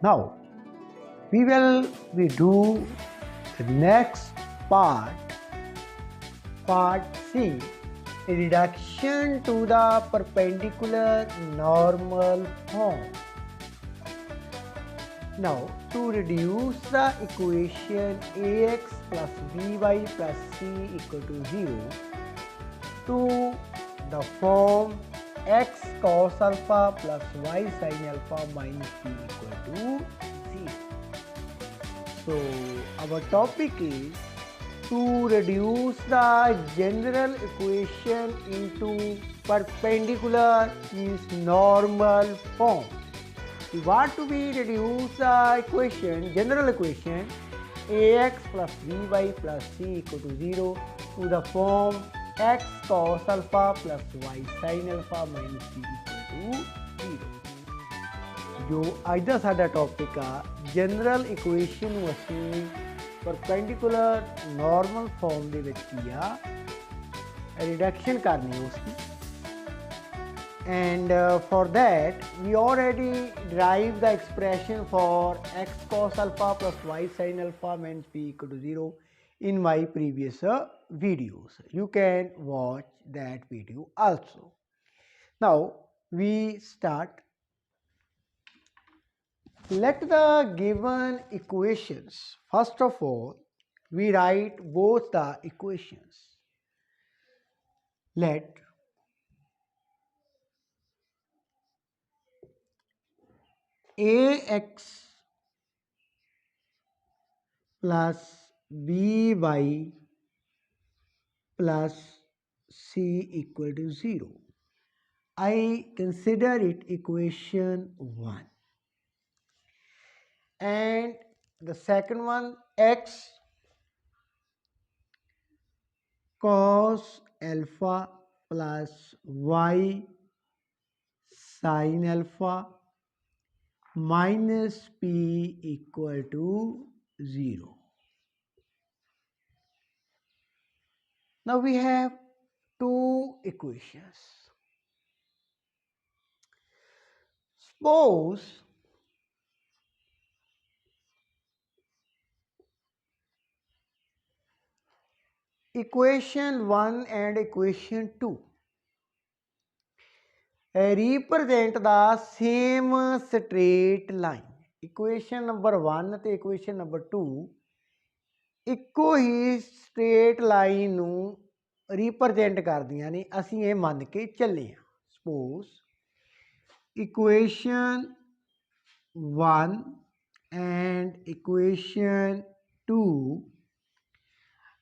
Now we do the next part, part C, reduction to the perpendicular normal form. Now, to reduce the equation ax plus by plus c equal to 0 to the form x cos alpha plus y sin alpha minus b equal to 0. So, our topic is to reduce the general equation into perpendicular means normal form. We want to be reduce the equation, general equation ax plus by plus c equal to 0 to the form x cos alpha plus y sin alpha minus b equal to 0. जो ਅੱਜ ਦਾ ਸਾਡਾ topic ਆ general equation ਨੂੰ ਅਸੀਂ perpendicular normal farm ਦੇ ਵਿੱਚ ਕੀ ਆ reduction ਕਰਨੀ ਉਸ ਦੀ and for that we already derived the expression for x cos alpha plus y sin alpha minus b equal to 0 in my previous videos. You can watch that video also. Now we start. Let the given equations, first of all we write both the equations. Let ax plus by plus c equal to 0. I consider it equation 1. And the second one, x cos alpha plus y sin alpha minus p equal to 0. Now we have two equations. Suppose equation 1 and equation 2 represent the same straight line. Equation number 1 ਤੇ equation number 2 ਇੱਕੋ ਹੀ straight line ਨੂੰ represent ਕਰਦੀਆਂ ਨੇ ਅਸੀਂ ਇਹ ਮੰਨ ਕੇ ਚੱਲੇ ਹਾਂ suppose equation 1 and equation 2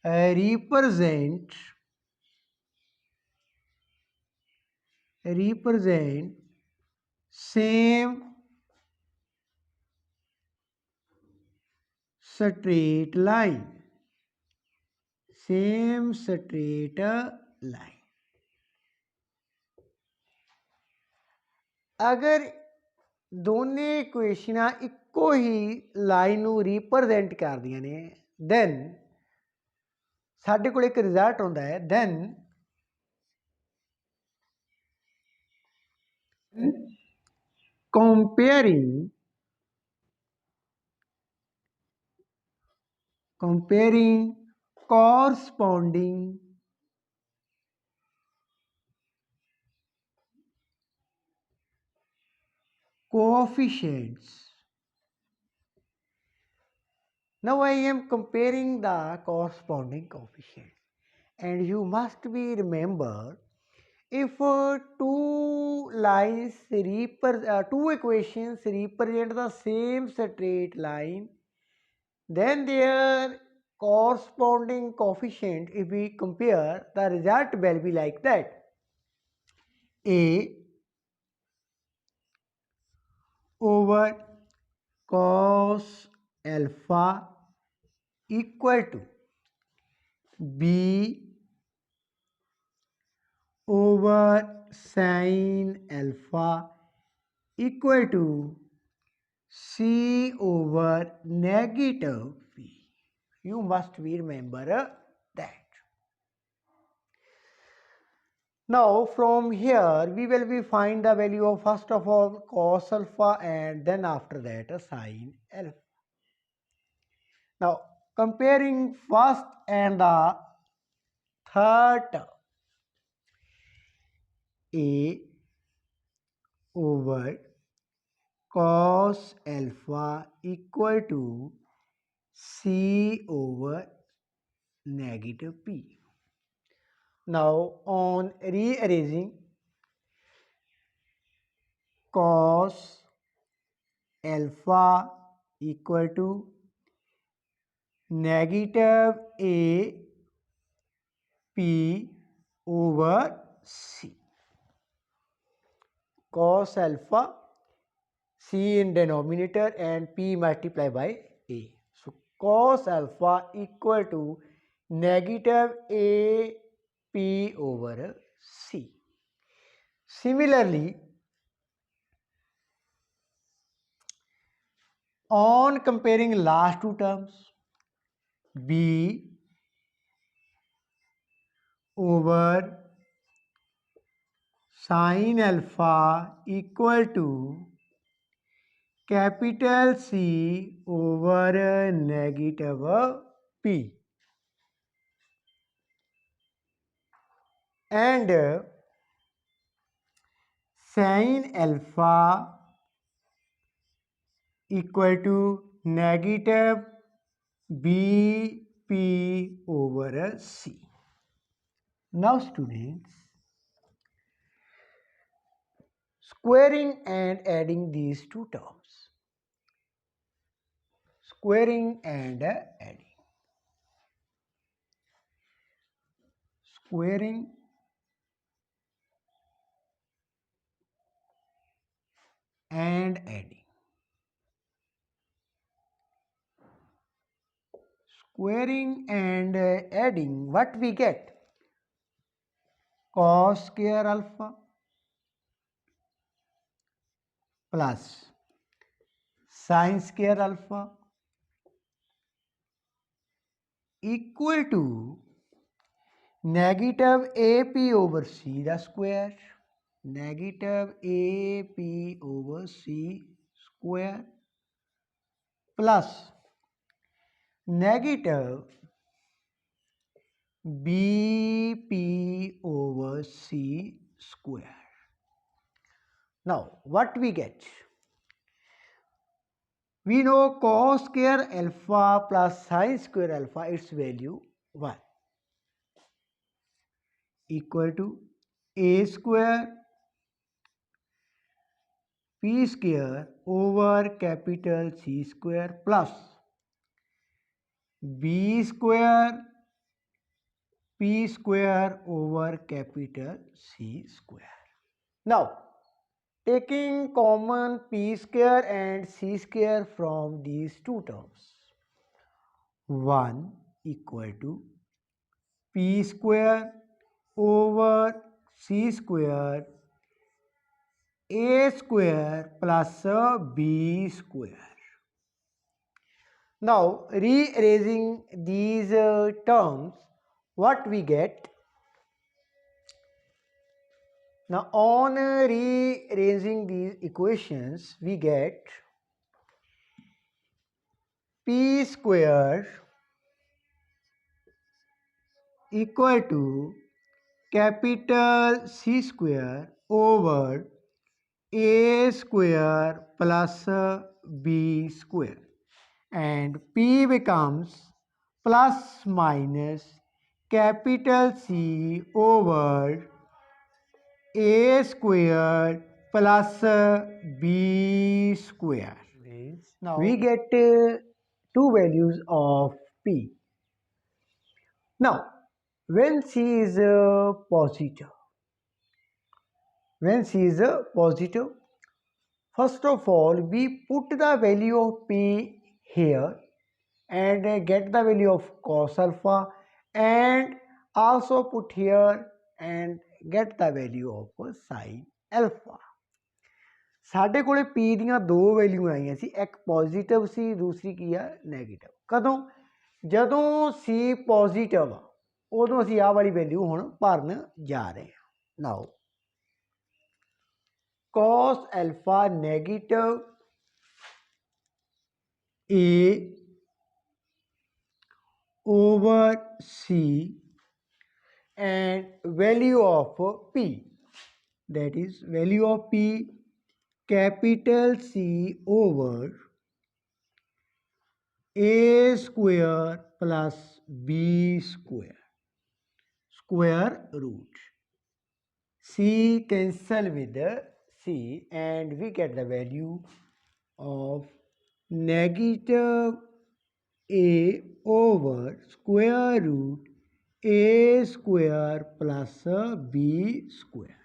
represent same straight line. Same straight line. अगर ਦੋਨੇ ਇਕੁਏਸ਼ਨਾਂ ਇੱਕੋ ਹੀ ਲਾਈਨ ਨੂੰ ਰਿਪਰੈਜ਼ੈਂਟ ਕਰਦੀਆਂ ਨੇ ਦੈਨ ਸਾਡੇ ਕੋਲ ਇੱਕ ਰਿਜ਼ਲਟ ਹੁੰਦਾ ਹੈ then comparing corresponding coefficients. Now I am comparing the corresponding coefficients, and you must be remember if two equations represent the same straight line, then their corresponding coefficient, if we compare, the result will be like that: a over cos alpha equal to b over sin alpha equal to c over negative b. You must be remember that. Now from here we will be find the value of first of all cos alpha and then after that sin alpha. Now comparing first and the third term, a over cos alpha equal to c over negative p. Now on rearranging, cos alpha equal to negative a p over c. Cos alpha, c in denominator and p multiplied by a. So cos alpha equal to negative a p over c. Similarly, on comparing last two terms, b over sin alpha equal to capital C over negative p, and sin alpha equal to negative bp over c. Now students, squaring and adding these two terms. Squaring and adding. Squaring and adding. Squaring and adding, what we get? Cos square alpha plus sin square alpha equal to negative AP over C the square, negative AP over C square plus negative BP over C square. Now what we get? We know cos square alpha plus sin square alpha, its value 1 equal to a square p square over capital C square plus b square p square over capital C square. Now taking common p square and c square from these two terms, 1 equal to p square over c square a square plus b square. Now rearranging these terms, what we get? Now on rearranging these equations, we get p square equal to capital C square over a square plus b square, and p becomes plus minus capital C over a square plus b square. Now we get two values of p. Now when c is positive, first of all we put the value of p here and get the value of cos alpha, and also put here and get the value of sin alpha. ਸਾਡੇ ਕੋਲੇ p ਦੀਆਂ ਦੋ value ਆਈਆਂ ਸੀ, ਇੱਕ positive ਸੀ, ਦੂਸਰੀ ਕੀ ਆ negative. ਕਦੋਂ? ਜਦੋਂ c ਪੋਜ਼ਿਟਿਵ ਆ ਉਦੋਂ ਅਸੀਂ ਆਹ ਵਾਲੀ ਵੈਲਿਊ ਹੁਣ ਭਰਨ ਜਾ ਰਹੇ ਹਾਂ। Now cos alpha negative A over C and value of P, that is value of P capital C over A square plus B square root. C cancel with the C and we get the value of negative A over square root A square plus B square.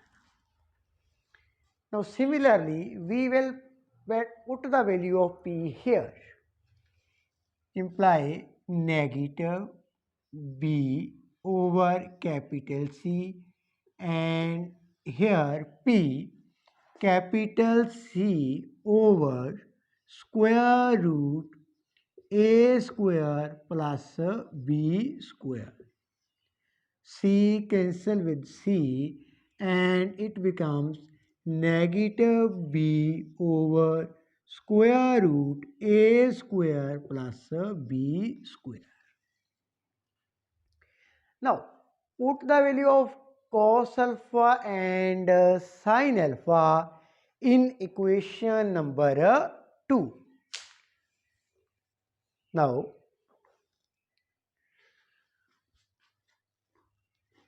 Now similarly, we will put the value of P here. Imply negative B over capital C and here P capital C over square root A square plus B square. C cancel with C and it becomes negative B over square root A square plus B square. Now put the value of cos alpha and sin alpha in equation number 2. Now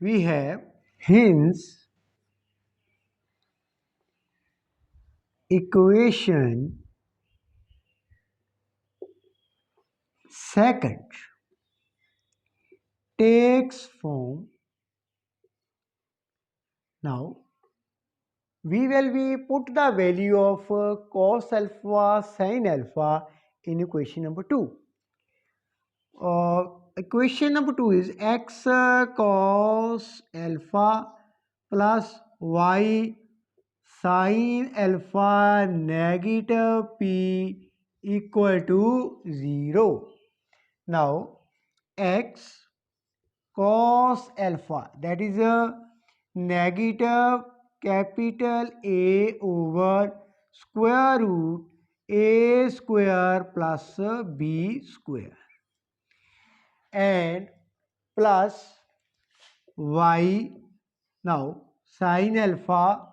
we have hence equation second takes form. Now we will be put the value of cos alpha sin alpha in equation number 2. Equation number 2 is x cos alpha plus y sin alpha negative p equal to 0. Now x cos alpha, that is a negative capital A over square root A square plus B square and plus y. Now sin alpha,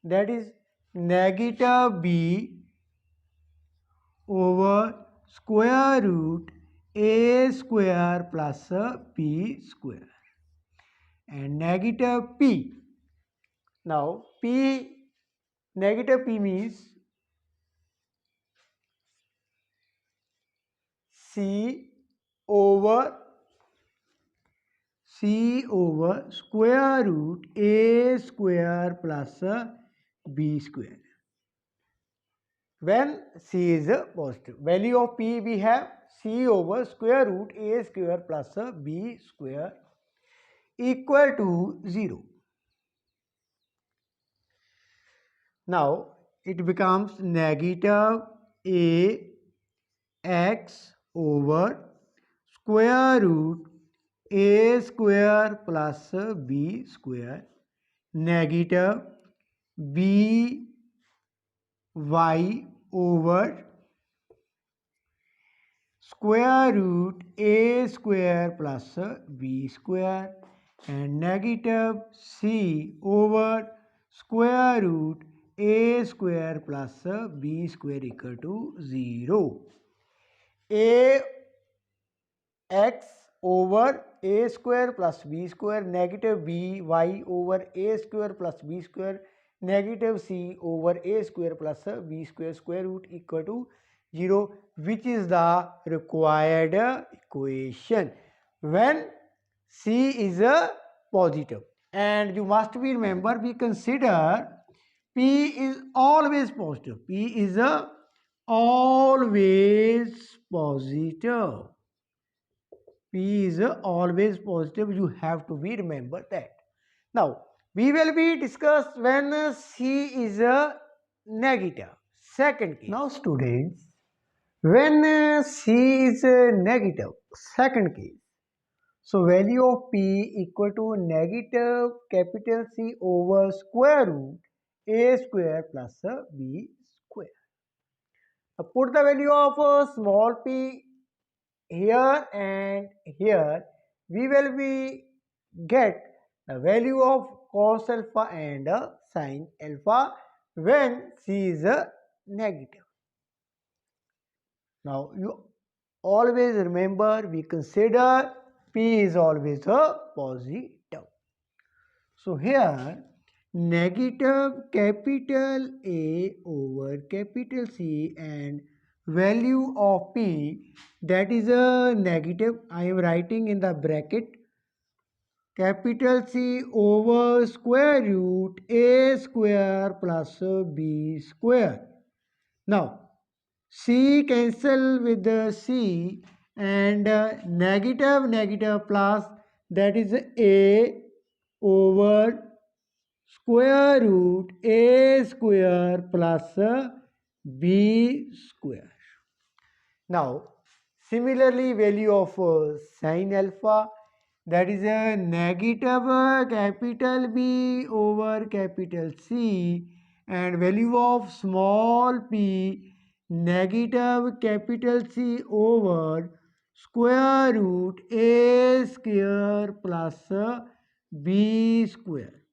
that is negative B over square root A square plus B square and negative P. Now P, negative P means C over square root A square plus B square. When C is positive, value of P we have C over square root A square plus B square equal to 0. Now it becomes negative A x over square root A square plus B square negative B y over square root A square plus B square and negative C over square root A square plus B square equal to 0. A x over A square plus B square negative B y over A square plus B square negative C over A square plus B square square root equal to 0, which is the required equation when C is a positive. And you must be remember, we consider P is always positive. P is a always positive. P is always positive. You have to be remember that. Now we will be discuss when C is a negative. Second case. Now students, when C is a negative, second case. So value of P equal to negative capital C over square root A square plus B square. Now put the value of small p here and here. We will be get the value of cos alpha and sin alpha when C is negative. Now you always remember we consider P is always a positive. So here negative capital A over capital C and value of P, that is a negative. I am writing in the bracket capital C over square root A square plus B square. Now C cancel with the C and negative negative plus, that is A over square root A square plus B square. Now similarly value of sin alpha, that is a negative capital B over capital C and value of small p negative capital C over square root A square plus B square.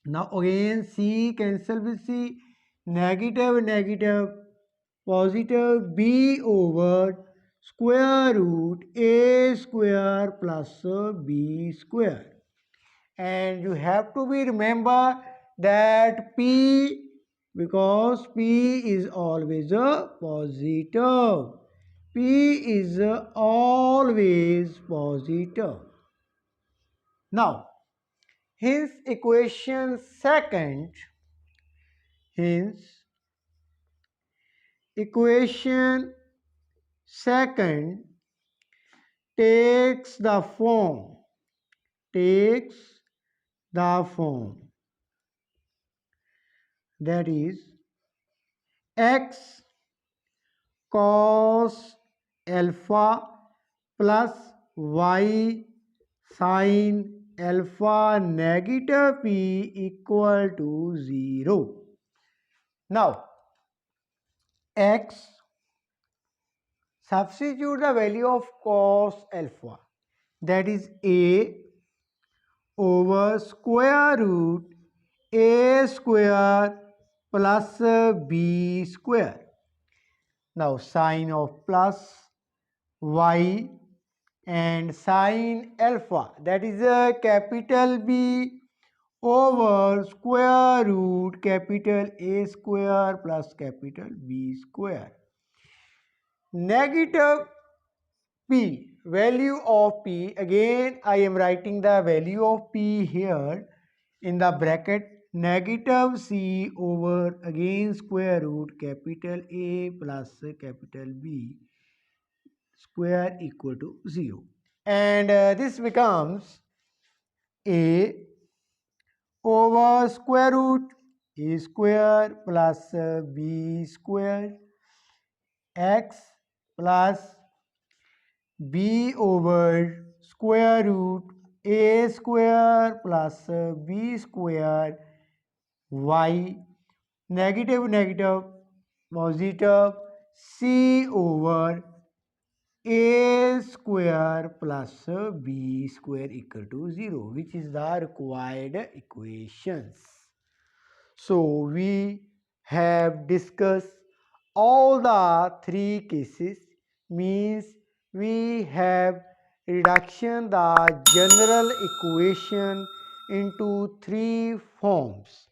Now again C cancel with C, negative negative positive B over square root A square plus B square. And you have to be remember that P, because P is always a positive. P is always positive. Now, hence equation second, hence equation second takes the form, takes the form, that is x cos alpha plus y sin alpha negative p equal to 0. Now x, substitute the value of cos alpha, that is a over square root a square plus b square. Now sine of plus y and sine alpha, that is a capital B over square root capital A square plus capital B square. Negative P, value of P, again I am writing the value of P here in the bracket, negative C over again square root capital A plus capital B square equal to 0. And this becomes A over square root A square plus B square x plus B over square root A square plus B square y, negative negative positive C over A square plus B square equal to 0, which is the required equations. So we have discussed all the three cases, means we have reduction the general equation into three forms.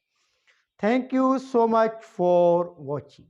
Thank you so much for watching.